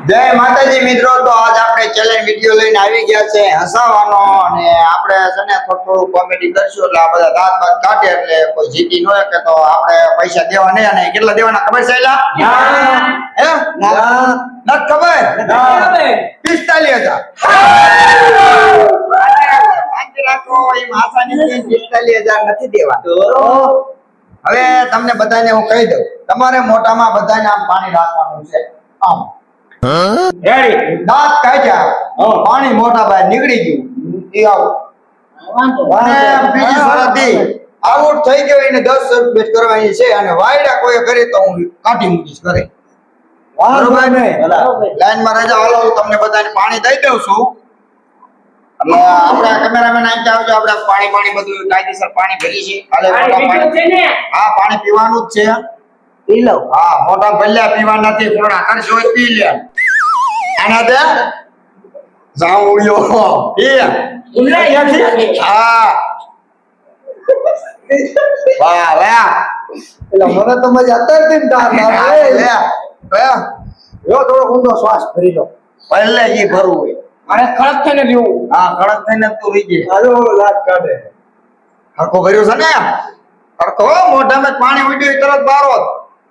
જય માતાજી મિત્રો, તો આજ આપણે ચેલેન્જ વિડિયો લઈને આવી ગયા છે હસાવાનો, અને આપણે છે ને થોડું કોમેડી કરશું એટલે આ બધા દાંત બાત કાઢે એટલે કોઈ જીતી ન કે તો આપણે પૈસા દેવા નહીં. અને કેટલા દેવાના ખબર છે? હે નથી ખબર? 45,000. રાખો એમ આસાની 45,000 નથી દેવા. હવે તમને બધાને હું કહી દઉં, તમારે મોઢામાં બધાને આમ પાણી રાખવાનું છે. આમ રેડી, દાંત કાઢ્યા, પાણી મોઢા બહાર નીકળી ગયું, એ આવું. અને બીજી શરતી આઉટ થઈ ગયો એને 10 રૂપિયા કરવાની છે, અને વાયડા કોઈ કરે તો હું કાઢી મૂકીશ કરે. બરોબર ને? લાઈન માં રહેજો. હાલો તમને બધાને પાણી દઈ દઉં છું. એટલે આપડા કેમેરામેન અહીં આવજો, આપણે પાણી બધું કાયદેસર પાણી ભરી છે. હાલે પાણી, હા પાણી પીવાનું જ છે. પી લો. હા મોટા ભલ્યા પીવા નથી, પૂર્ણા કરશો પી લે. આના દે જાઉડિયો એ હા વાહ વાહ. એટલે મને તો મજા અત્યારથી જ ડાર આવે. લે યો થોડો ઊંડો શ્વાસ ભરી લો. પહેલે ઈ ભરવું હોય અને કડક થઈને પીવું. હા કડક થઈને તું પી જાય. હાલો લાટ કાઢે. હરકો ભર્યો છે ને? હરકો મોઢામાં પાણી ઉડ્યું તરત બારો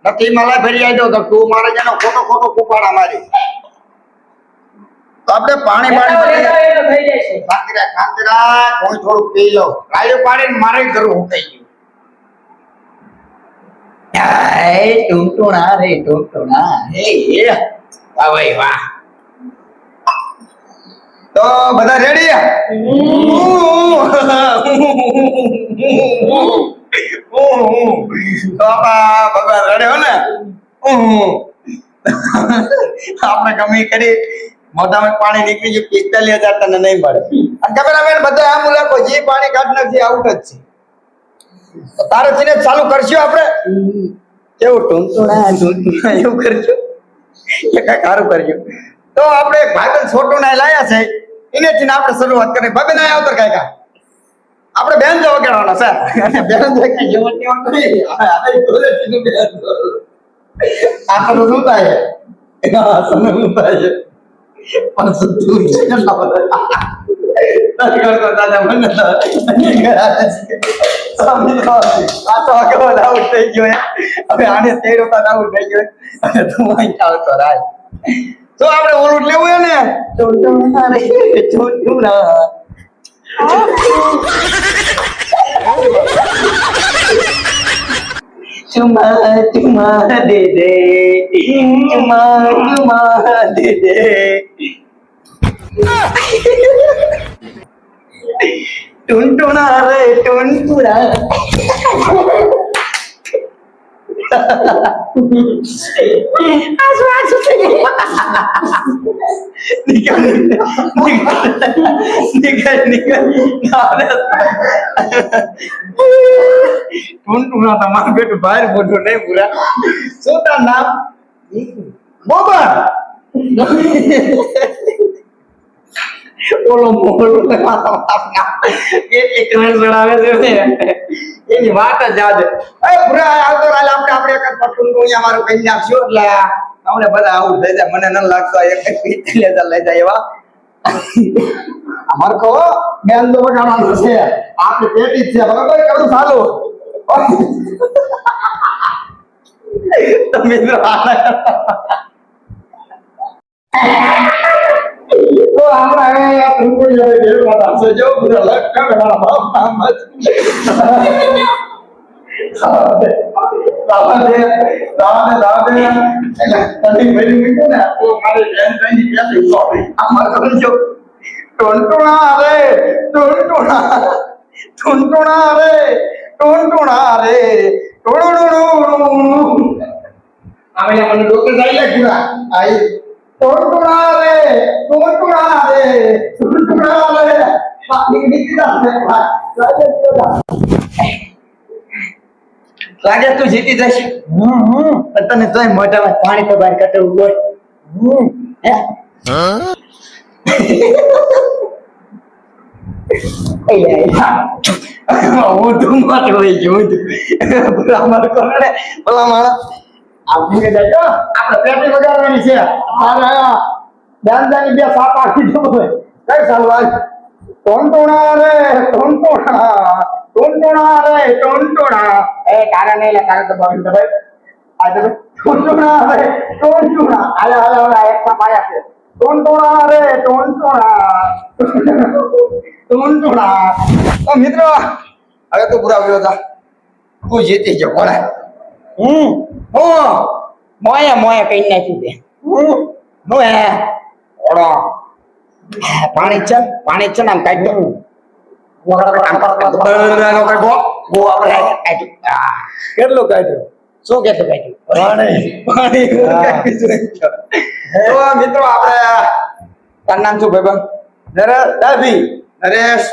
નથી મલાઈ ભરી આવ્યો તો તું મારે જેનો ખોટો કુપાડા મારી. તો આપણે પાણી થઈ જાય છે. ખાંતરા કોઈ થોડું પી લો. રાયું પાણી મારે ઘરું હુકાઈ ગયું. એ ટૂંટુણા રે ટૂંટુણા. એ વાહ ભાઈ વાહ. તો બધા રેડી? તો ભગવાન રડ્યો ને આપણે કમી કરી, મોઢામાં પાણી નીકળી ગયું. 45,000 તને નહીં મળે. અને કેમેરામેન બધા આમ લાગો જે પાણી કાઢ નથી આઉટ જ છે. તારે થઈને ચાલુ કરશું આપણે. કેવું ટૂંટુણા એવું કરશું કે કઈ સારું કરશું. તો આપણે ભાઈબંધ છોટું ના લાયા છે, એનેથી આપણે શરૂઆત કરી. ભાઈબંધ આ આવતર કાકા આપણે બેન જો વગાડવાના છે. અને બેન જો કે જીવન કેવું નહીં. આ બોલે છે બેન આ તો શું થાય? આ સને શું થાય? પણ તું છે ને કરતો દાદા મને તો આ તો આગળ આઉટ થઈ ગયો. હવે આને તેર વખત આઉટ થઈ ગયો. અને તું અહીં આવતો રાજ. તો આપણે ઓલું લેવું હે ને ટોટોના રે ટોટોના. ચુમા દે દે ચુમા દે દે. ટુનટુણા રે ટુનટુણા. ટુનટુણા તમારું બેટું બહાર મોટું નહીં પૂરા. શું તાર નામ? બોબર. ઓલો મોલો કેટલી કમેન્ટ ચડાવે છે એની વાત જ યાદ. એ પૂરા આવતો રાલ આપણે એક ટુનટુણિયા મારું કહી નાખશું એટલે આપણે બધા આઉટ થઈ જાય. મને ન લાગતો એક 45,000 લઈ જાય એવા. અમાર કહો બેન તો વગાડવાનું છે. આપણે પેટી જ છે બરાબર. કરું ચાલુ તો મિત્રો તો આપણે આ ટુનટુણિયા જેવું વાત છે. જો પૂરા લખા બેના બાપ નામ જ લાગે તું જીતી જશે. તને તોય મોઢામાં પાણી તો બહાર કાઢવું બોલ. હું તું મારે હોય ગયું. અમારે કોને પેલા માણસ આ મૂકી દેજો આપણે પેટી વગાડવાની છે મારે દાંદાની બે સાપ આપી દો કઈ ચાલુ આજ ટોનટોણા રે ટોનટોણા રે ટોનટોણા એ તારા નહીં લે તારા તો ભાઈ આ તો ટોનટોણા રે ટોનટોણા આલા આલા આલા એક સાપ આયા છે ટોનટોણા રે ટોનટોણા તો મિત્રો હવે તો પૂરા ગયો હતા તું જીતી ગયો કોણે હું મોયા કઈ નાખ્યું તે હું ઓળો પાણી છે ને આમ કાઢ દો કેટલું કાઢ્યું શું કેટલું કાઢ્યું તો મિત્રો આપણે તારું નામ શું ભાઈબંધ નરેશ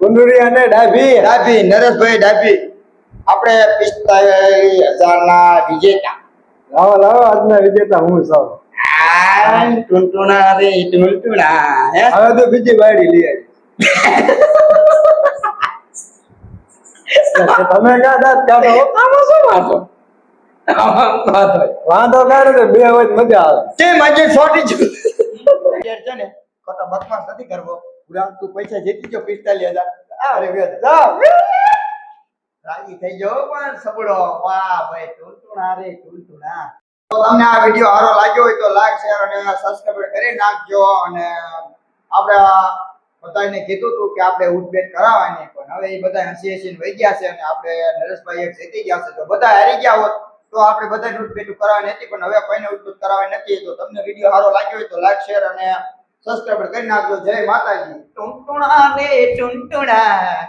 કુંદુરિયા ને ડાભી નરેશભાઈ ડાભી આપણે 45,000 ના વિજેતા લાવો આજના વિજેતા હું છું ટુનટુણા રે ટુનટુણા હવે તો બીજી બાયડી લઈ આવી તમે ક્યાં દાંત કાઢો આમાં શું વાંધો કાઢો તો બે હોય મજા આવે તે મજે છોટી છે ને ખોટા બકવાસ નથી કરવો પૂરા તું પૈસા જીતી ગયો 45,000 અરે રાજી થઈ ગયો પણ સબડો વાહ ભાઈ ટુનટુણા રે ટુનટુણા તો તમને આ વિડિયો સારો લાગ્યો હોય તો લાઈક શેર અને સબસ્ક્રાઇબ કરી નાખજો અને આપણે બધાને કીધું હતું કે આપણે ઉઠબેટ કરાવવાની પણ હવે એ બધા 80 વહી ગયા છે અને આપણે નરેશભાઈ એક જીતી ગયા છે તો બધા હારી ગયા હોત તો આપણે બધા ઉઠબેટ કરાવવાની હતી પણ હવે કોઈને ઉઠબેટ કરાવવાની નથી તો તમને વિડિયો સારો લાગ્યો હોય તો લાઈક શેર અને સબસ્ક્રાઇબ કરી નાખજો જય માતાજી ટુનટુણા રે ટુનટુણા